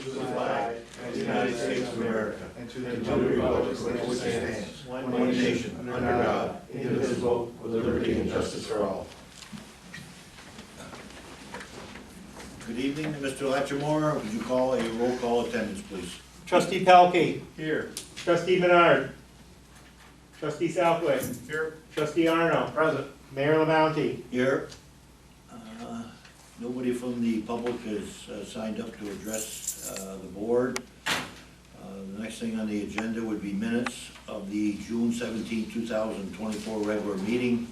to the flag of the United States of America and to the republic for which it stands, one nation, under God, indivisible, with liberty and justice for all. Good evening, Mr. Latchmore. Would you call a roll call attendance, please? Trustee Pelkey. Here. Trustee Menard. Trustee Southwick. Here. Trustee Arno. Present. Mayor LaMounty. Here. Nobody from the public has signed up to address the board. The next thing on the agenda would be minutes of the June 17, 2024 regular meeting.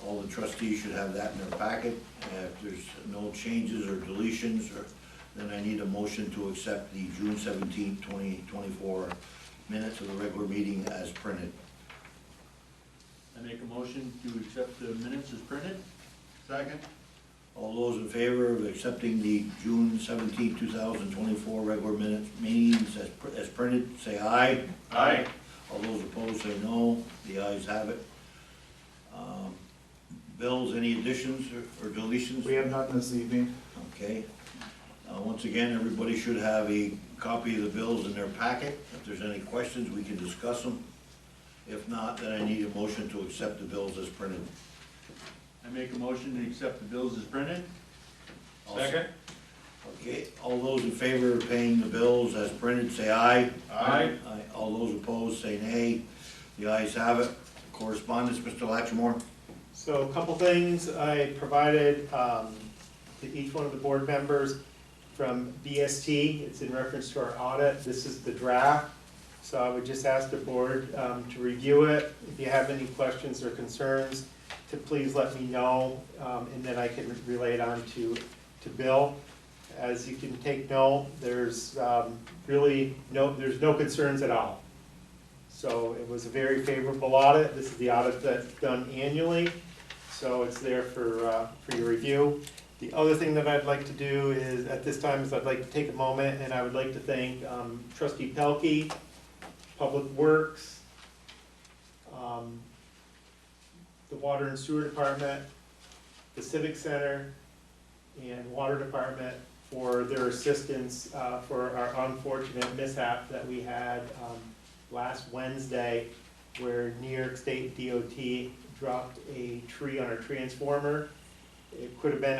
All the trustees should have that in their packet. If there's no changes or deletions, then I need a motion to accept the June 17, 2024 minutes of the regular meeting as printed. I make a motion to accept the minutes as printed. Second. All those in favor of accepting the June 17, 2024 regular minutes meetings as printed, say aye. Aye. All those opposed say no. The ayes have it. Bills, any additions or deletions? We have nothing this evening. Okay. Once again, everybody should have a copy of the bills in their packet. If there's any questions, we can discuss them. If not, then I need a motion to accept the bills as printed. I make a motion to accept the bills as printed. Second. Okay, all those in favor of paying the bills as printed, say aye. Aye. Aye. All those opposed, say nay. The ayes have it. Correspondence, Mr. Latchmore? So a couple things I provided to each one of the board members from BST. It's in reference to our audit. This is the draft. So I would just ask the board to review it. If you have any questions or concerns, to please let me know, and then I can relay it on to Bill. As you can take note, there's really no concerns at all. So it was a very favorable audit. This is the audit that's done annually, so it's there for your review. The other thing that I'd like to do is, at this time, is I'd like to take a moment and I would like to thank Trustee Pelkey, Public Works, the Water and Sewer Department, the Civic Center, and Water Department for their assistance for our unfortunate mishap that we had last Wednesday, where New York State DOT dropped a tree on our transformer. It could have been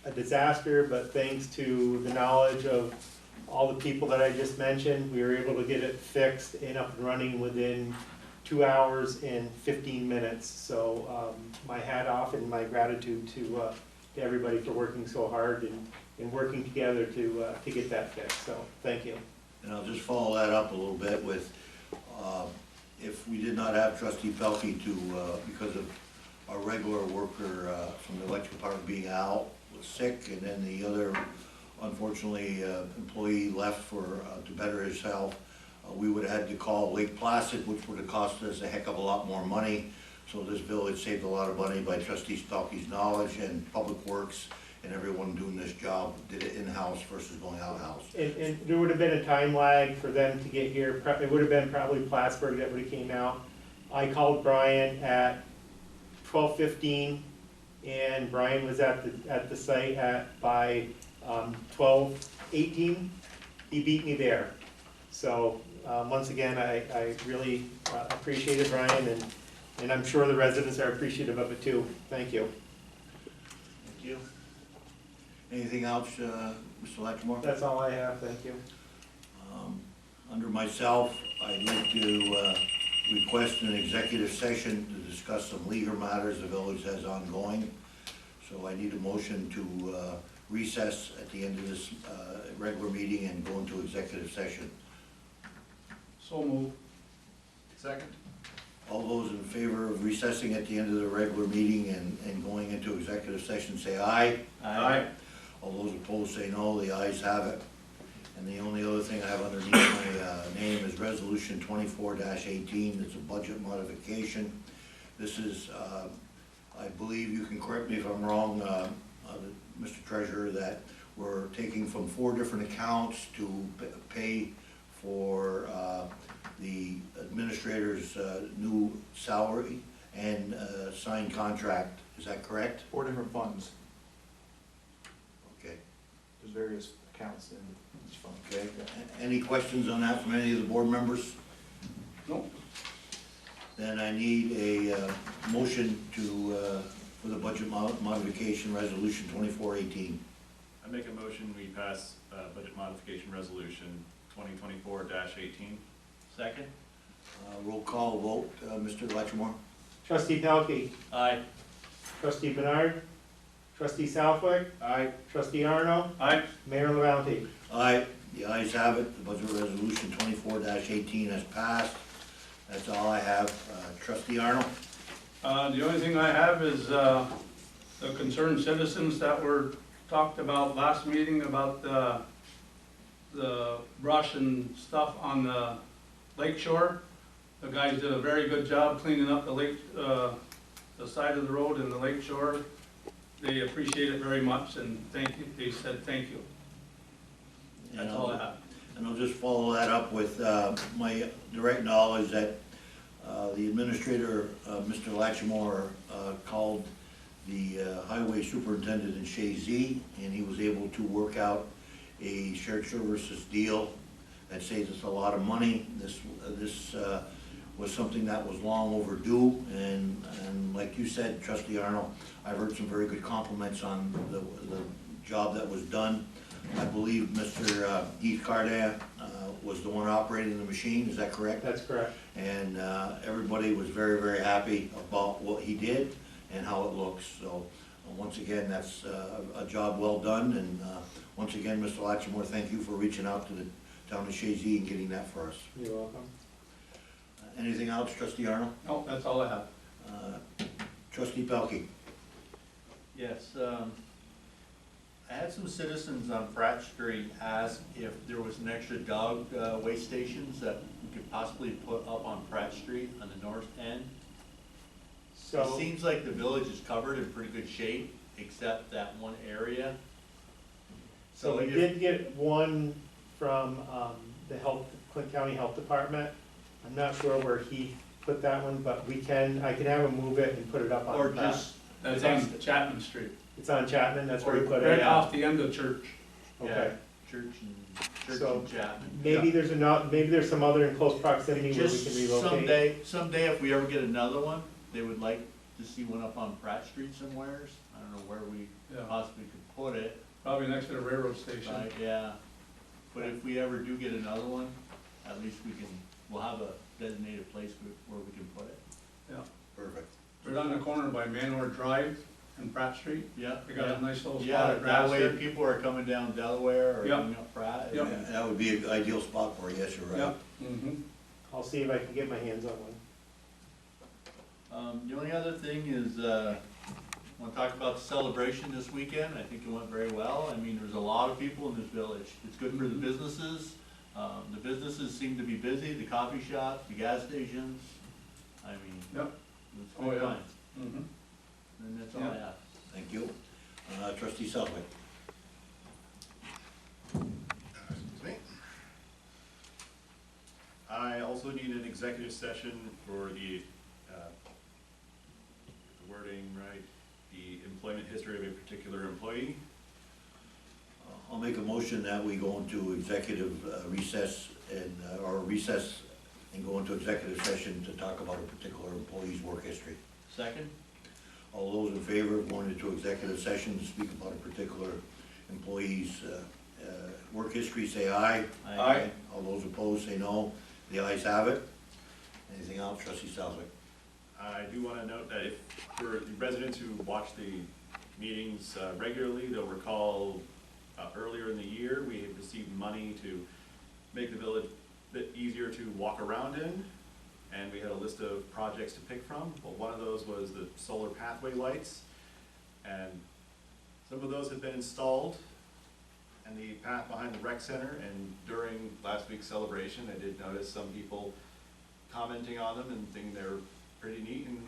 a disaster, but thanks to the knowledge of all the people that I just mentioned, we were able to get it fixed and up and running within 2 hours and 15 minutes. So my hat off and my gratitude to everybody for working so hard and working together to get that fixed. So thank you. And I'll just follow that up a little bit with, if we did not have Trustee Pelkey because of our regular worker from the electric department being out, was sick, and then the other, unfortunately, employee left to better his health, we would have had to call Lake Placid, which would have cost us a heck of a lot more money. So this village saved a lot of money by Trustee Pelkey's knowledge, and Public Works and everyone doing this job did it in-house versus going out-house. And there would have been a time lag for them to get here. It would have been probably Plattsburgh that would have came out. I called Brian at 12:15, and Brian was at the site by 12:18. He beat me there. So once again, I really appreciate it, Brian, and I'm sure the residents are appreciative of it too. Thank you. Thank you. Anything else, Mr. Latchmore? That's all I have. Thank you. Under myself, I'd like to request an executive session to discuss some legal matters the village has ongoing. So I need a motion to recess at the end of this regular meeting and go into executive session. So moved. Second. All those in favor of recessing at the end of the regular meeting and going into executive session, say aye. Aye. All those opposed say no. The ayes have it. And the only other thing I have underneath my name is Resolution 24-18. It's a budget modification. This is, I believe, you can correct me if I'm wrong, Mr. Treasurer, that we're taking from 4 different accounts to pay for the administrator's new salary and signed contract. Is that correct? 4 different funds. Okay. There's various accounts in Okay, any questions on that from any of the board members? Nope. Then I need a motion to, for the budget modification resolution 2418. I make a motion, we pass budget modification resolution 2024-18. Second? Roll call vote, Mr. Latrimore? Trustee Pelkey, Aye. trustee Bernard, trustee Southwick, Aye. trustee Arno, Aye. Mayor LaBounty. Aye, the ayes have it, the budget resolution 24-18 has passed. That's all I have. Trustee Arnold? The only thing I have is, the concerned citizens that were talked about last meeting about the brush and stuff on the lake shore. The guys did a very good job cleaning up the lake, the side of the road and the lake shore. They appreciate it very much and thank you, they said thank you. That's all I have. And I'll just follow that up with my direct knowledge that the administrator, Mr. Latchmore, called the highway superintendent in Shazy, and he was able to work out a shared services deal that saves us a lot of money. This was something that was long overdue, and like you said, Trustee Arnold, I've heard some very good compliments on the job that was done. I believe Mr. Heath Cardin was the one operating the machine, is that correct? That's correct. And everybody was very, very happy about what he did and how it looks. So, once again, that's a job well done, and once again, Mr. Latchmore, thank you for reaching out to the town of Shazy and getting that for us. You're welcome. Anything else, Trustee Arnold? No, that's all I have. Trustee Pelkey? Yes, I had some citizens on Pratt Street ask if there was an extra dog waste stations that we could possibly put up on Pratt Street on the north end. It So, seems like the village is covered in pretty good shape, except that one area. so we if- did get one from the Clinton County Health Department. I'm not sure where he put that one, but I can have him move it and put it up on Or Pratt. just, That's on Chapman Street, It's on Chapman, that's where he put right it? off the end of church. Okay. Church So, and Chapman. Maybe there's some other in close proximity where we Just can relocate. someday if we ever get another one, they would like to see one up on Pratt Street somewheres. I don't know where we Yeah, possibly could put it, probably next to the railroad station. but yeah. But if we ever do get another one, at least we'll have a designated place where we can put it. Yeah, Perfect. right on the corner by Manor Drive and Pratt Street. Yeah. They got a nice little spot Yeah, of grass that way there. if people are coming down Delaware or Yep. coming up Pratt. Yep. Yeah, that would be an ideal spot for you, yes, you're right. Yeah, mm-hmm. I'll see if I can get my hands on one. The only other thing is, I want to talk about the celebration this weekend. I think it went very well. I mean, there's a lot of people in this village. It's good for the businesses. The businesses seem to be busy, the coffee shops, the gas stations. I mean, Yep. it's Oh, good yeah. time. Mm-hmm. And that's all I Yeah. have. Thank you. Trustee Southwick? Excuse me. I also need an executive session for the wording, right, the employment history of a particular employee. I'll make a motion that we go into executive recess or recess and go into executive session to talk about a particular employee's work history. Second? All those in favor of going into executive session to speak about a particular employee's work history, say aye. Aye. All those opposed, say no. The ayes have it. Anything else, Trustee Southwick? I do want to note that if, for the residents who watch the meetings regularly, they'll recall earlier in the year, we had received money to make the village a bit easier to walk around in, and we had a list of projects to pick from. Well, one of those was the solar pathway lights, and some of those have been installed and the path behind the rec center, and during last week's celebration, I did notice some people commenting on them and thinking they're pretty neat and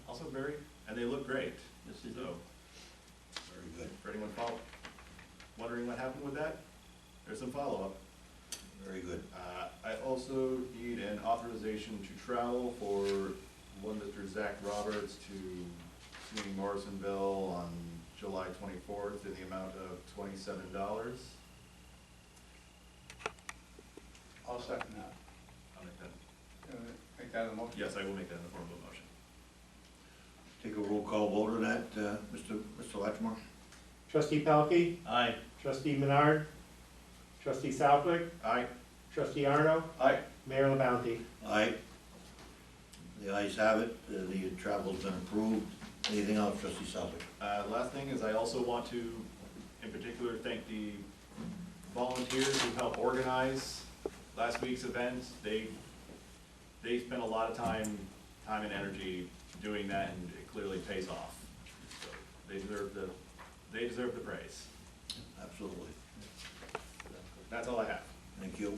also and they look great. Yes, you do. So, Very good, for anyone wondering what happened with that, there's some follow-up. very good. I also need an authorization to travel for one Mr. Zach Roberts to SUNY Morrisonville on July 24th in the amount of $27. I'll second that. I'll make that, Make that a motion. yes, I will make that in the form of a motion. Take a roll call vote on that, Mr. Lattimore? Trustee Pelkey, Aye. trustee Menard, trustee Southwick, Aye. trustee Arno, Aye. Mayor LaBounty. Aye. The ayes have it, the travel's been approved. Anything else, trustee Southwick? Last thing is I also want to, in particular, thank the volunteers who helped organize last week's event. They spent a lot of time and energy doing that, and it clearly pays off. So they deserve the praise. Absolutely. That's all I have. Thank you.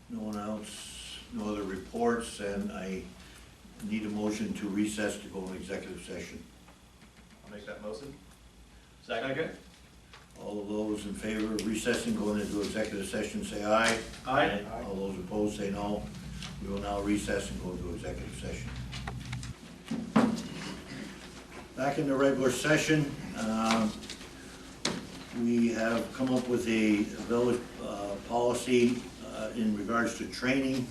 No one else, no other reports, and I need a motion to recess to go into executive session. I'll make that motion. Second? All of those in favor of recessing, going into executive session, say aye. Aye. All those opposed, say no. We will now recess and go into executive session. Back in the regular session, we have come up with a village policy in regards to training.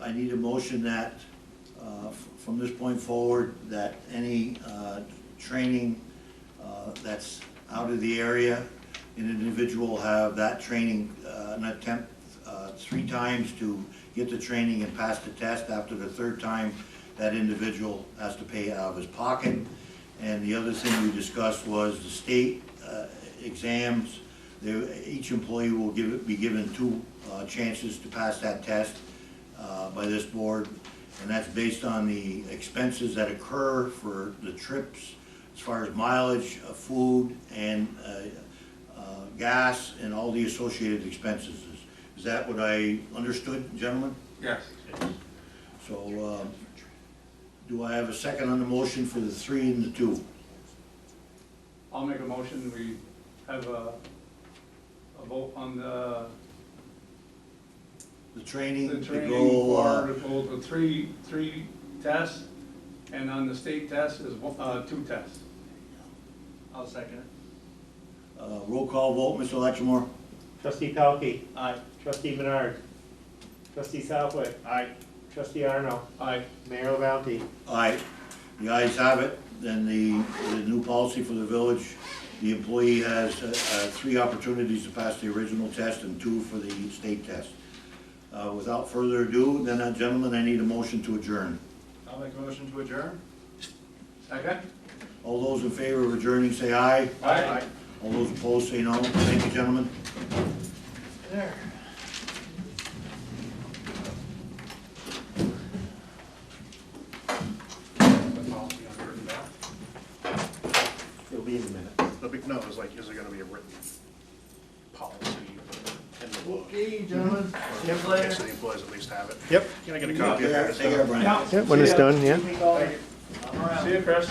I need a motion that, from this point forward, that any training that's out of the area, an individual will have that training, an attempt 3 times to get the training and pass the test. After the 3rd time, that individual has to pay out of his pocket. And the other thing we discussed was the state exams. Each employee will be given 2 chances to pass that test by this board, and that's based on the expenses that occur for the trips, as far as mileage, food, and gas, and all the associated expenses. Is that what I understood, gentlemen? Yes. So, do I have a second on the motion for the 3 and the 2? I'll make a motion, we have a vote on the Training to training go, for the three tests, and on the state test is 2 tests. I'll second it. roll call vote, Mr. Lattimore? Trustee Pelkey, Aye. trustee Menard, trustee Southwick, Aye. trustee Arno, Aye. Mayor LaBounty. Aye. The ayes have it. Then the new policy for the village, the employee has 3 opportunities to pass the original test and 2 for the state test. Without further ado, then, gentlemen, I need a motion to adjourn. I'll make a motion to adjourn. Second? All those in favor of adjourning, say aye. Aye. All those opposed, say no. Thank you, gentlemen. There. It'll be in a minute. The big, no, it was like, is there gonna be a written policy in the book? Okay, gentlemen. Or, okay, so the employees at least have it. Yep. Can I get a copy of that? Take care, Brian. Yep, when it's done, yeah. See you, Chris.